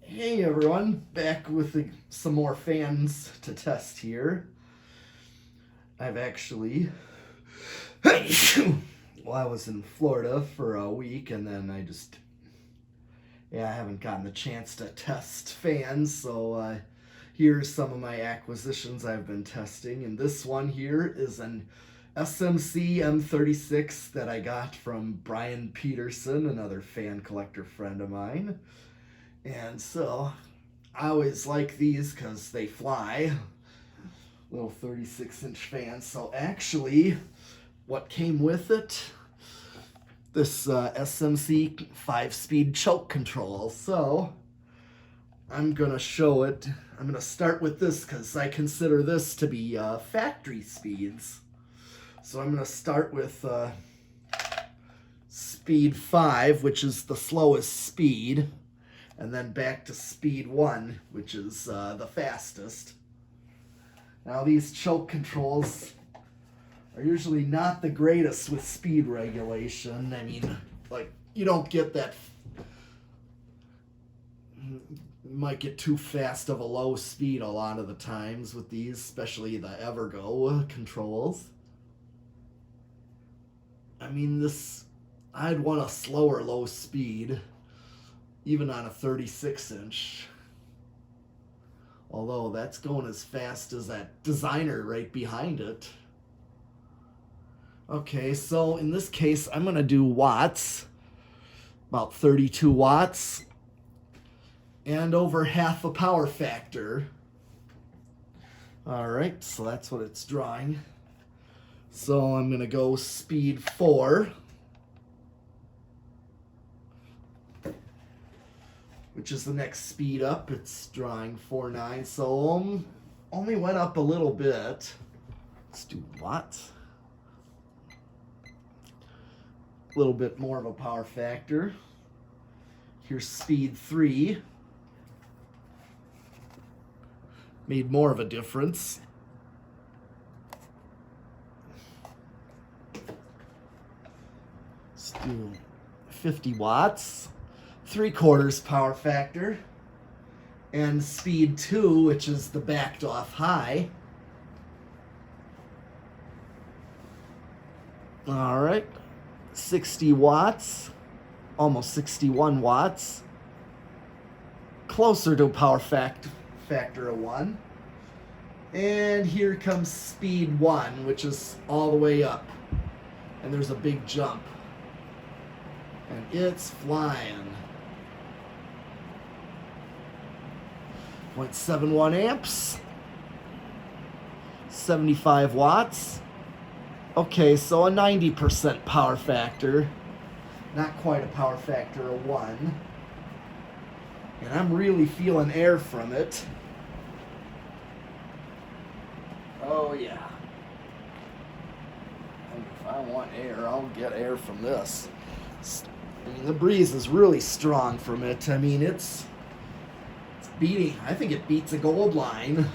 Hey everyone, back with some more fans to test here. I've actually, well, I was in Florida for a week and then I haven't gotten the chance to test fans. So here's some of my acquisitions I've been testing. And this one here is an SMC M36 that I got from Brian Peterson, another fan collector friend of mine. And so I always like these because they fly. Little 36-inch fans. So actually, what came with it? This SMC 5-speed choke control. So I'm going to show it. I'm going to start with this because I consider this to be factory speeds. So I'm going to start with speed 5, which is the slowest speed. And then back to speed 1, which is the fastest. Now these choke controls are usually not the greatest with speed regulation. I mean, like, you don't get that, you might get too fast of a low speed a lot of the times with these, especially the Evergo controls. I mean, I'd want a slower low speed, even on a 36-inch. Although that's going as fast as that designer right behind it. Okay, so in this case, I'm going to do watts, about 32 watts, and over half a power factor. All right, so that's what it's drawing. So I'm going to go speed 4. Which is the next speed up. It's drawing 4.9, so only went up a little bit. Let's do watts. A little bit more of a power factor. Here's speed 3. Made more of a difference. Let's do 50 watts. 3/4 power factor, and speed 2, which is the backed off high. All right, 60 watts, almost 61 watts, closer to power factor of 1. And here comes speed 1, which is all the way up, and there's a big jump, and it's flying. 0.71 amps, 75 watts. Okay, so a 90% power factor. Not quite a power factor of 1. And I'm really feeling air from it. Oh yeah. And if I want air, I'll get air from this. I mean, the breeze is really strong from it. I mean, it's beating, I think it beats a gold line,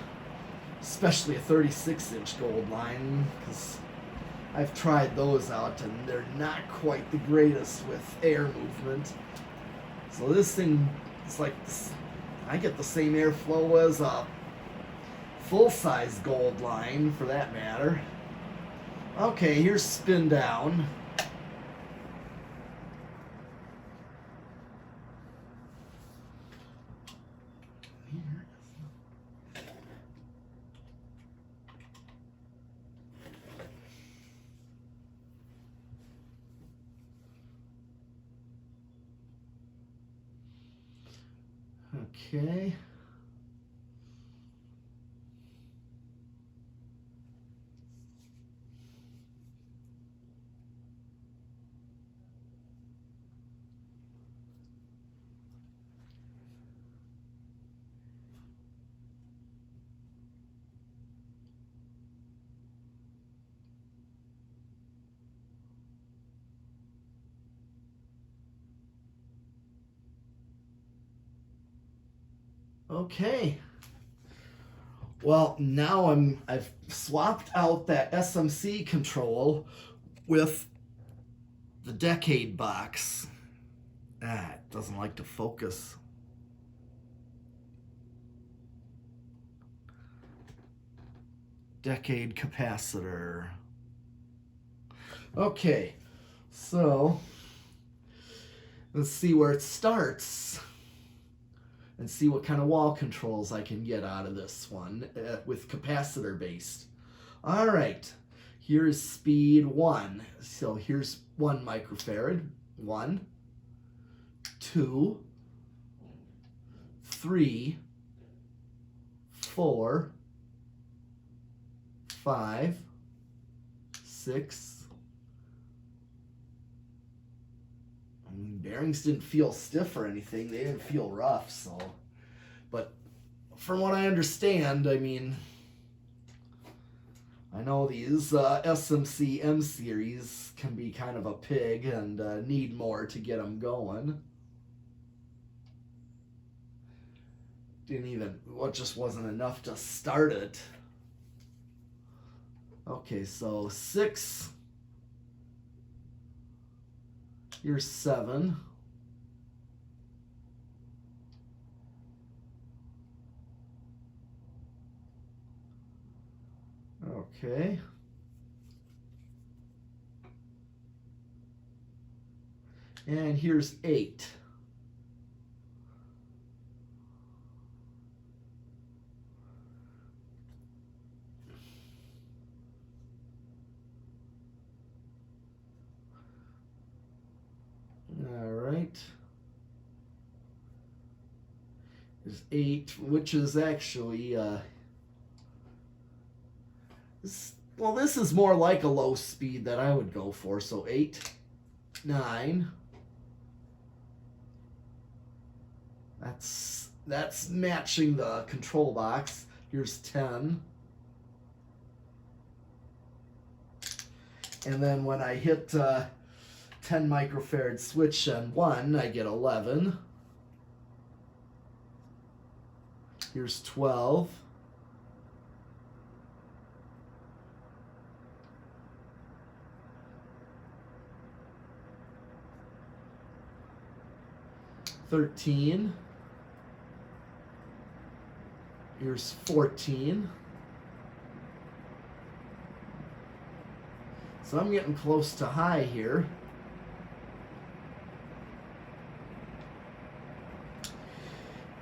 especially a 36-inch gold line, because I've tried those out and they're not quite the greatest with air movement. So this thing, it's like, I get the same airflow as a full-size gold line, for that matter. Okay, here's spin down. Okay. Okay. Well, now I've swapped out that SMC control with the Decade box. It doesn't like to focus. decade capacitor. Okay, so let's see where it starts and see what kind of wall controls I can get out of this one with capacitor based. All right, here's speed 1. So here's 1 microfarad. 1, 2, 3, 4, 5, 6. I mean, bearings didn't feel stiff or anything. They didn't feel rough, so. But from what I understand, I mean, I know these SMC M series can be kind of a pig and need more to get them going. Just wasn't enough to start it. Okay, so 6. Here's 7. Okay. And here's 8. All right. There's 8, which is actually this is more like a low speed that I would go for. So 8, 9. That's matching the control box. Here's 10. And then when I hit 10 microfarad switch and 1, I get 11. Here's 12. $13. Here's 14. So I'm getting close to high here.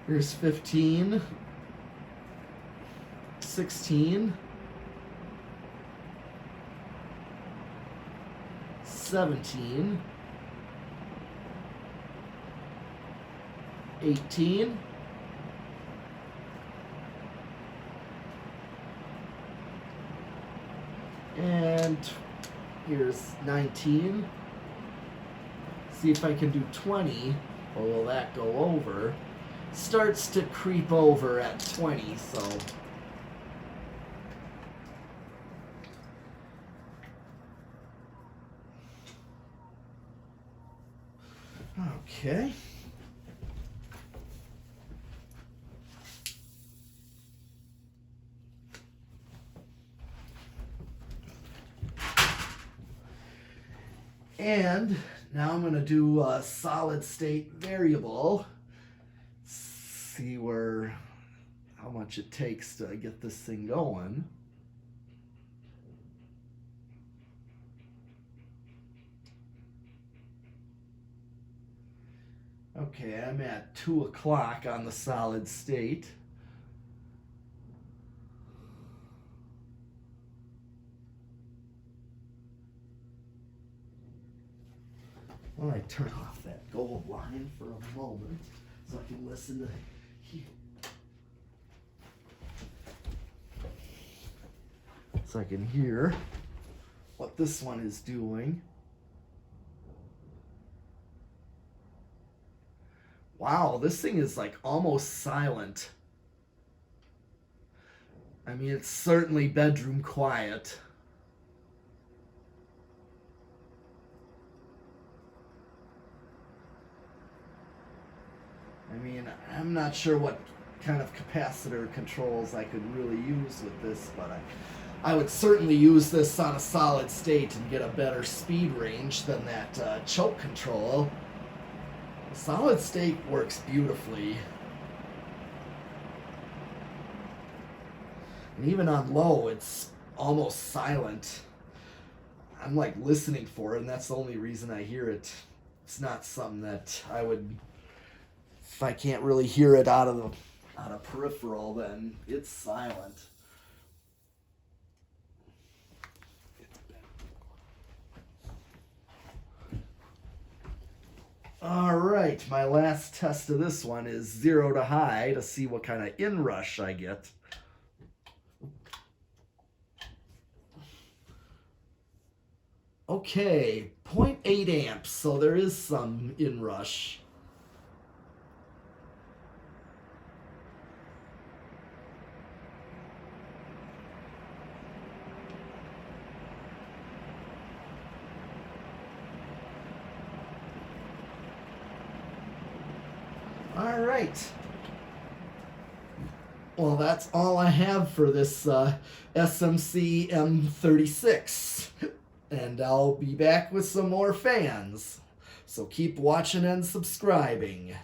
Here's 15, 16, 17, 18, and here's 19. See if I can do 20, or will that go over? Starts to creep over at 20, so okay. And now I'm going to do a solid state variable. See how much it takes to get this thing going. Okay, I'm at 2 o'clock on the solid state. Well, I turn off that gold line for a moment so I can listen to so I can hear what this one is doing. Wow, this thing is like almost silent. I mean, it's certainly bedroom quiet. I mean, I'm not sure what kind of capacitor controls I could really use with this, but I would certainly use this on a solid state and get a better speed range than that choke control. Solid state works beautifully. And even on low, it's almost silent. I'm like listening for it, and that's the only reason I hear it. It's not something that I would, if I can't really hear it out of peripheral, then it's silent. All right, my last test of this one is 0 to high to see what kind of inrush I get. Okay, 0.8 amps, so there is some inrush. All right. Well, that's all I have for this SMC M36. And I'll be back with some more fans. So keep watching and subscribing.